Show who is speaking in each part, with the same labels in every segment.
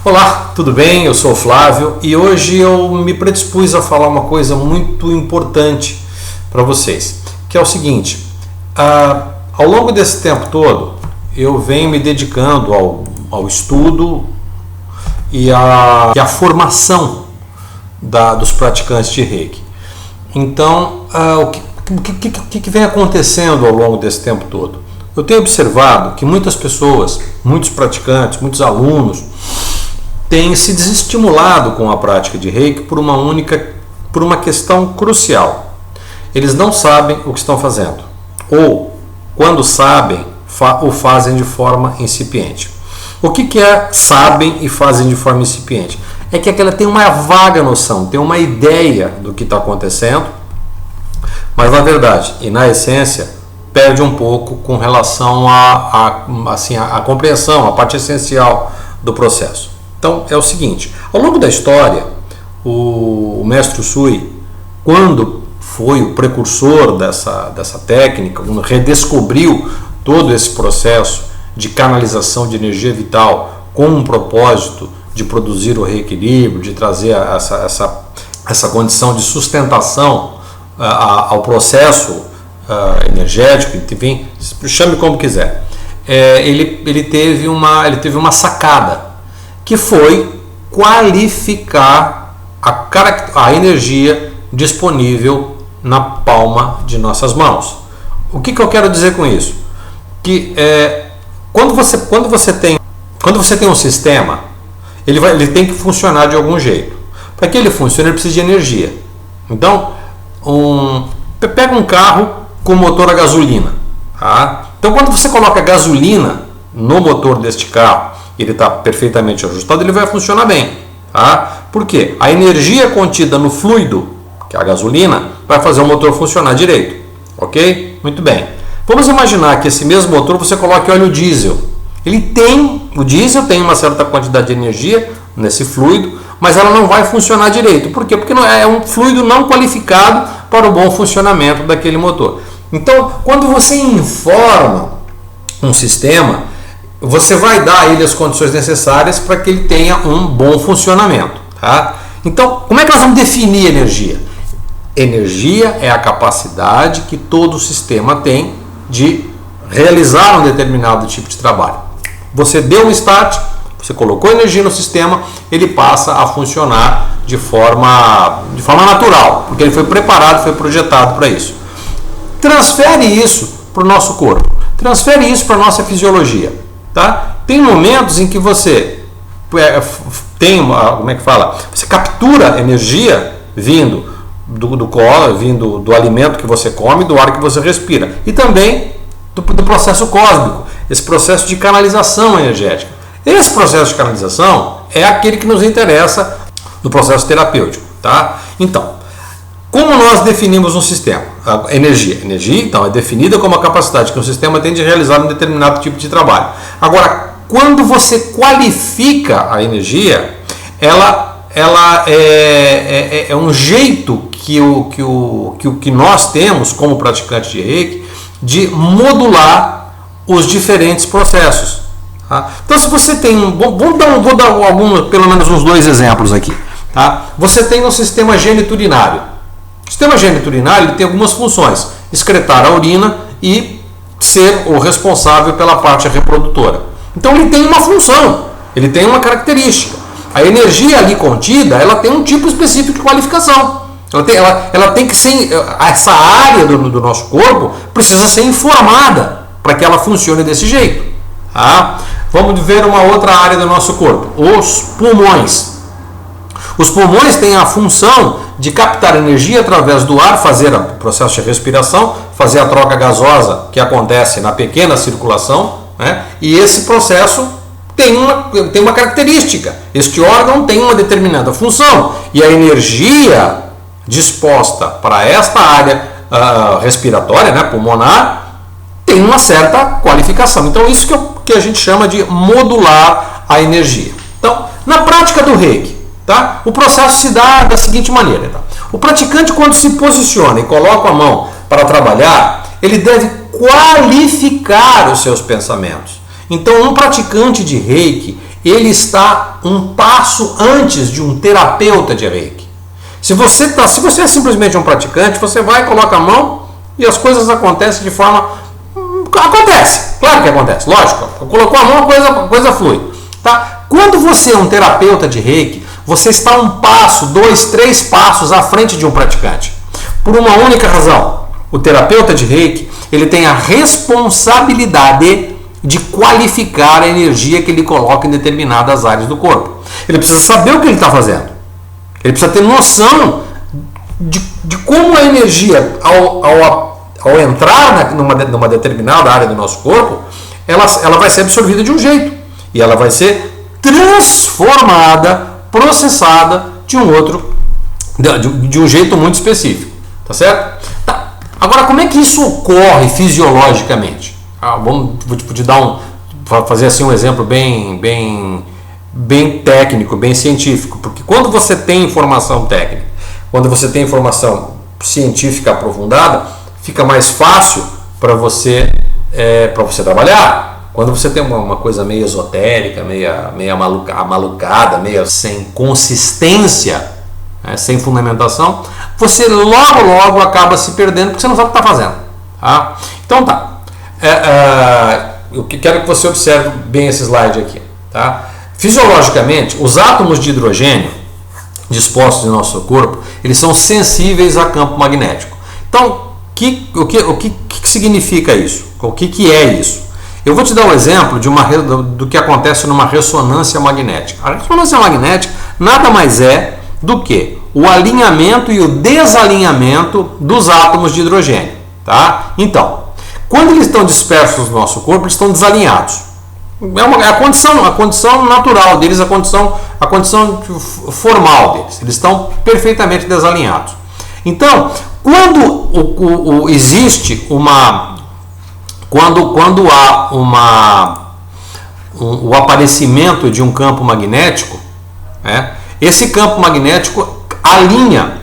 Speaker 1: Olá, tudo bem? Eu sou o Flávio e hoje eu me predispus a falar uma coisa muito importante para vocês, que é o seguinte: ao longo desse tempo todo eu venho me dedicando ao estudo e à formação dos praticantes de Reiki. Então, o que vem acontecendo ao longo desse tempo todo? Eu tenho observado que muitas pessoas, muitos praticantes, muitos alunos têm se desestimulado com a prática de Reiki por uma questão crucial. Eles não sabem o que estão fazendo, ou quando sabem, o fazem de forma incipiente. O que é sabem e fazem de forma incipiente? É que ela tem uma vaga noção, tem uma ideia do que está acontecendo, mas na verdade e na essência perde um pouco com relação à compreensão, a parte essencial do processo. Então é o seguinte: ao longo da história, o mestre Usui, quando foi o precursor dessa técnica, quando redescobriu todo esse processo de canalização de energia vital com um propósito de produzir o reequilíbrio, de trazer essa condição de sustentação ao processo energético, enfim, chame como quiser, ele teve uma sacada, que foi qualificar a energia disponível na palma de nossas mãos. O que eu quero dizer com isso? Que quando você tem um sistema, ele tem que funcionar de algum jeito. Para que ele funcione, ele precisa de energia. Então, pega um carro com motor a gasolina. Tá? Então, quando você coloca gasolina no motor deste carro, ele está perfeitamente ajustado, ele vai funcionar bem. Tá? Por quê? A energia contida no fluido, que é a gasolina, vai fazer o motor funcionar direito. Ok? Muito bem. Vamos imaginar que esse mesmo motor você coloque óleo diesel. O diesel tem uma certa quantidade de energia nesse fluido, mas ela não vai funcionar direito. Por quê? Porque é um fluido não qualificado para o bom funcionamento daquele motor. Então, quando você informa um sistema, você vai dar a ele as condições necessárias para que ele tenha um bom funcionamento. Tá? Então, como é que nós vamos definir energia? Energia é a capacidade que todo sistema tem de realizar um determinado tipo de trabalho. Você deu um start, você colocou energia no sistema, ele passa a funcionar de forma natural, porque ele foi preparado, foi projetado para isso. Transfere isso para o nosso corpo, transfere isso para a nossa fisiologia. Tá? Tem momentos em que você você captura energia vindo do colo, vindo do alimento que você come, do ar que você respira, e também do processo cósmico, esse processo de canalização energética. Esse processo de canalização é aquele que nos interessa no processo terapêutico. Tá? Então, como nós definimos um sistema? A energia, então, é definida como a capacidade que um sistema tem de realizar um determinado tipo de trabalho. Agora, quando você qualifica a energia, ela é um jeito que nós temos como praticantes de Reiki de modular os diferentes processos. Tá? Então, se você tem vou dar pelo menos uns dois exemplos aqui. Tá? Você tem um sistema geniturinário. O sistema geniturinário ele tem algumas funções: excretar a urina e ser o responsável pela parte reprodutora. Então ele tem uma função, ele tem uma característica. A energia ali contida, ela tem um tipo específico de qualificação. Ela tem que ser, essa área do nosso corpo precisa ser informada para que ela funcione desse jeito. Tá? Vamos ver uma outra área do nosso corpo: os pulmões. Os pulmões têm a função de captar energia através do ar, fazer o processo de respiração, fazer a troca gasosa que acontece na pequena circulação, né? E esse processo tem uma característica. Este órgão tem uma determinada função e a energia disposta para esta área respiratória, né, pulmonar, tem uma certa qualificação. Então isso que a gente chama de modular a energia. Então, na prática do Reiki, tá? O processo se dá da seguinte maneira. Tá? O praticante, quando se posiciona e coloca a mão para trabalhar, ele deve qualificar os seus pensamentos. Então, um praticante de Reiki, ele está um passo antes de um terapeuta de Reiki. Se você é simplesmente um praticante, você vai, coloca a mão e as coisas acontecem de forma... Acontece, claro que acontece, lógico. Colocou a mão, a coisa flui. Tá? Quando você é um terapeuta de Reiki, você está um passo, 2, 3 passos à frente de um praticante. Por uma única razão. O terapeuta de Reiki, ele tem a responsabilidade de qualificar a energia que ele coloca em determinadas áreas do corpo. Ele precisa saber o que ele está fazendo. Ele precisa ter noção de como a energia, ao entrar numa determinada área do nosso corpo, ela vai ser absorvida de um jeito. E ela vai ser transformada, processada de um jeito muito específico. Tá certo? Tá. Agora, como é que isso ocorre fisiologicamente? Vou te dar fazer assim um exemplo bem técnico, bem científico, porque quando você tem informação técnica, quando você tem informação científica aprofundada, fica mais fácil para você trabalhar. Quando você tem uma coisa meio esotérica, meio malucada, meio sem consistência, sem fundamentação, você logo acaba se perdendo porque você não sabe o que está fazendo. Tá? Então tá. Eu quero que você observe bem esse slide aqui. Tá? Fisiologicamente, os átomos de hidrogênio dispostos no nosso corpo, eles são sensíveis a campo magnético. Então, o que significa isso? O que é isso? Eu vou te dar um exemplo do que acontece numa ressonância magnética. A ressonância magnética nada mais é do que o alinhamento e o desalinhamento dos átomos de hidrogênio. Tá? Então, quando eles estão dispersos no nosso corpo, eles estão desalinhados. É a condição natural deles, a condição formal deles. Eles estão perfeitamente desalinhados. Então, quando existe quando há o aparecimento de um campo magnético, esse campo magnético alinha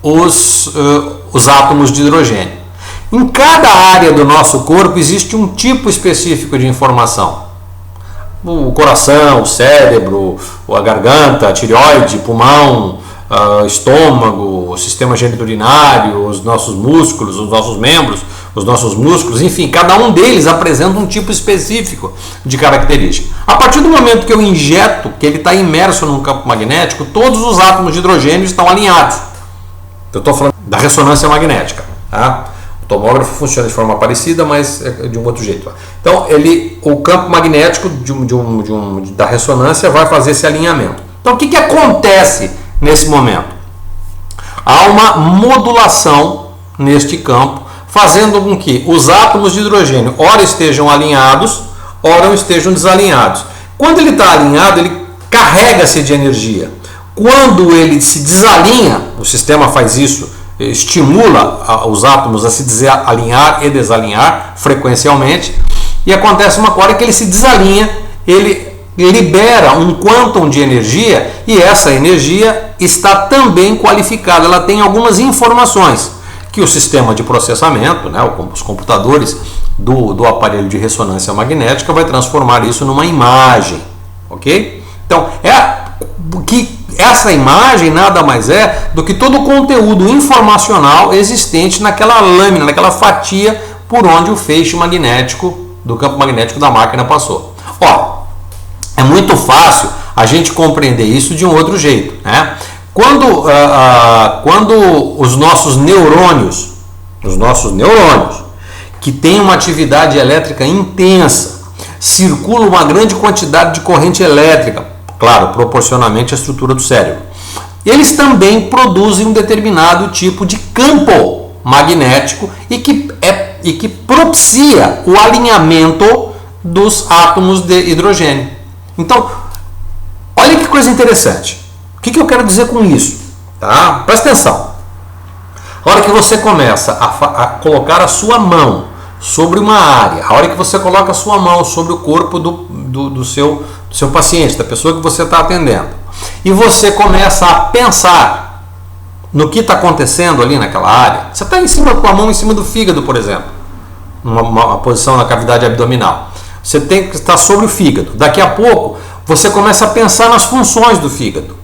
Speaker 1: os átomos de hidrogênio. Em cada área do nosso corpo existe um tipo específico de informação. O coração, o cérebro, a garganta, a tireoide, pulmão, estômago, o sistema geniturinário, os nossos músculos, os nossos membros, os nossos músculos, enfim, cada um deles apresenta um tipo específico de característica. A partir do momento que eu injeto, que ele está imerso num campo magnético, todos os átomos de hidrogênio estão alinhados. Eu estou falando da ressonância magnética. Tá? O tomógrafo funciona de forma parecida, mas é de um outro jeito. Então, o campo magnético da ressonância vai fazer esse alinhamento. Então, o que acontece nesse momento? Há uma modulação neste campo, fazendo com que os átomos de hidrogênio ora estejam alinhados, ora estejam desalinhados. Quando ele está alinhado, ele carrega-se de energia. Quando ele se desalinha, o sistema faz isso, estimula os átomos a se alinhar e desalinhar frequencialmente, e acontece uma hora que ele se desalinha, ele libera um quantum de energia, e essa energia está também qualificada, ela tem algumas informações que o sistema de processamento, os computadores do aparelho de ressonância magnética vai transformar isso numa imagem, ok? Então, essa imagem nada mais é do que todo o conteúdo informacional existente naquela lâmina, naquela fatia por onde o feixe magnético do campo magnético da máquina passou. É muito fácil a gente compreender isso de um outro jeito. Quando os nossos neurônios, que têm uma atividade elétrica intensa, circula uma grande quantidade de corrente elétrica, claro, proporcionalmente à estrutura do cérebro, eles também produzem um determinado tipo de campo magnético e que propicia o alinhamento dos átomos de hidrogênio. Então, olha que coisa interessante. O que eu quero dizer com isso? Tá? Presta atenção. A hora que você começa a colocar a sua mão sobre uma área, a hora que você coloca a sua mão sobre o corpo do seu paciente, da pessoa que você está atendendo, e você começa a pensar no que está acontecendo ali naquela área, você está com a mão em cima do fígado, por exemplo, uma posição na cavidade abdominal. Você tem que estar sobre o fígado. Daqui a pouco, você começa a pensar nas funções do fígado,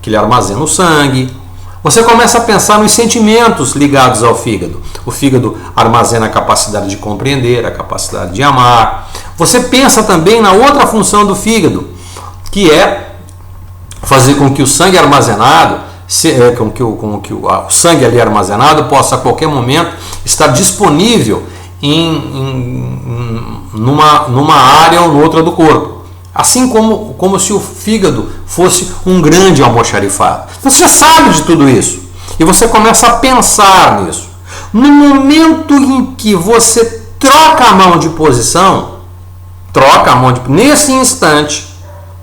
Speaker 1: que ele armazena o sangue. Você começa a pensar nos sentimentos ligados ao fígado. O fígado armazena a capacidade de compreender, a capacidade de amar. Você pensa também na outra função do fígado, que é fazer com que o sangue armazenado, com que o sangue ali armazenado possa a qualquer momento estar disponível numa área ou noutra do corpo. Assim como se o fígado fosse um grande almoxarifado. Você sabe de tudo isso e você começa a pensar nisso. No momento em que você troca a mão de posição, nesse instante,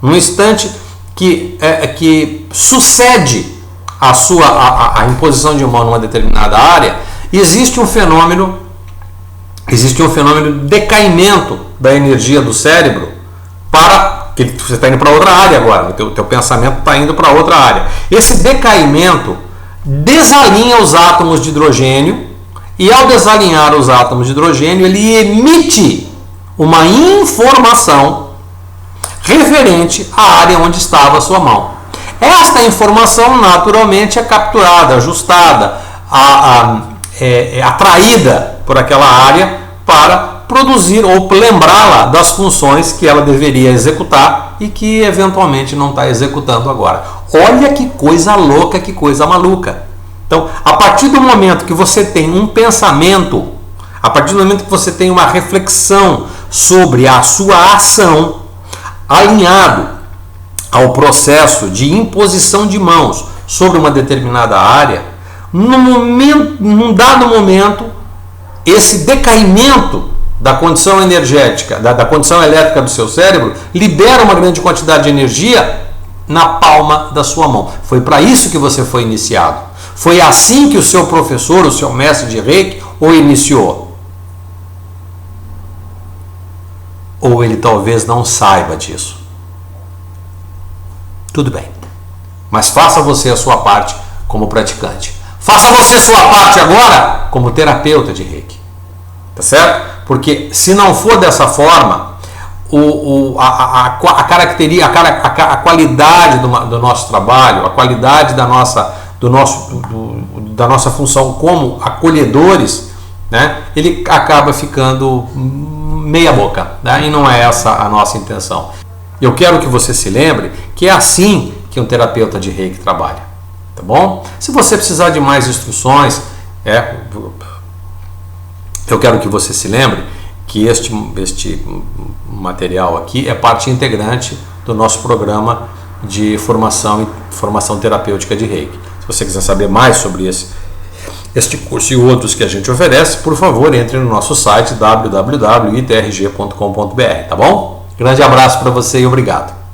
Speaker 1: no instante que sucede a imposição de mão numa determinada área, existe um fenômeno de decaimento da energia do cérebro, para que você está indo para outra área agora, o teu pensamento está indo para outra área. Esse decaimento desalinha os átomos de hidrogênio, e ao desalinhar os átomos de hidrogênio, ele emite uma informação referente à área onde estava a sua mão. Esta informação naturalmente é capturada, ajustada, atraída por aquela área para produzir ou lembrá-la das funções que ela deveria executar e que eventualmente não está executando agora. Olha que coisa louca, que coisa maluca. Então, a partir do momento que você tem um pensamento, a partir do momento que você tem uma reflexão sobre a sua ação, alinhado ao processo de imposição de mãos sobre uma determinada área, num dado momento, esse decaimento da condição energética, da condição elétrica do seu cérebro, libera uma grande quantidade de energia na palma da sua mão. Foi para isso que você foi iniciado. Foi assim que o seu professor, o seu mestre de Reiki, o iniciou. Ou ele talvez não saiba disso. Tudo bem. Mas faça você a sua parte como praticante. Faça você a sua parte agora como terapeuta de Reiki. Tá certo? Porque se não for dessa forma, a qualidade do nosso trabalho, a qualidade da nossa função como acolhedores, né, ele acaba ficando meia boca, né, e não é essa a nossa intenção. Eu quero que você se lembre que é assim que um terapeuta de Reiki trabalha, tá bom? Se você precisar de mais instruções, eu quero que você se lembre que este material aqui é parte integrante do nosso programa de formação terapêutica de Reiki. Se você quiser saber mais sobre este curso e outros que a gente oferece, por favor, entre no nosso site www.itrg.com.br, tá bom? Grande abraço para você e obrigado.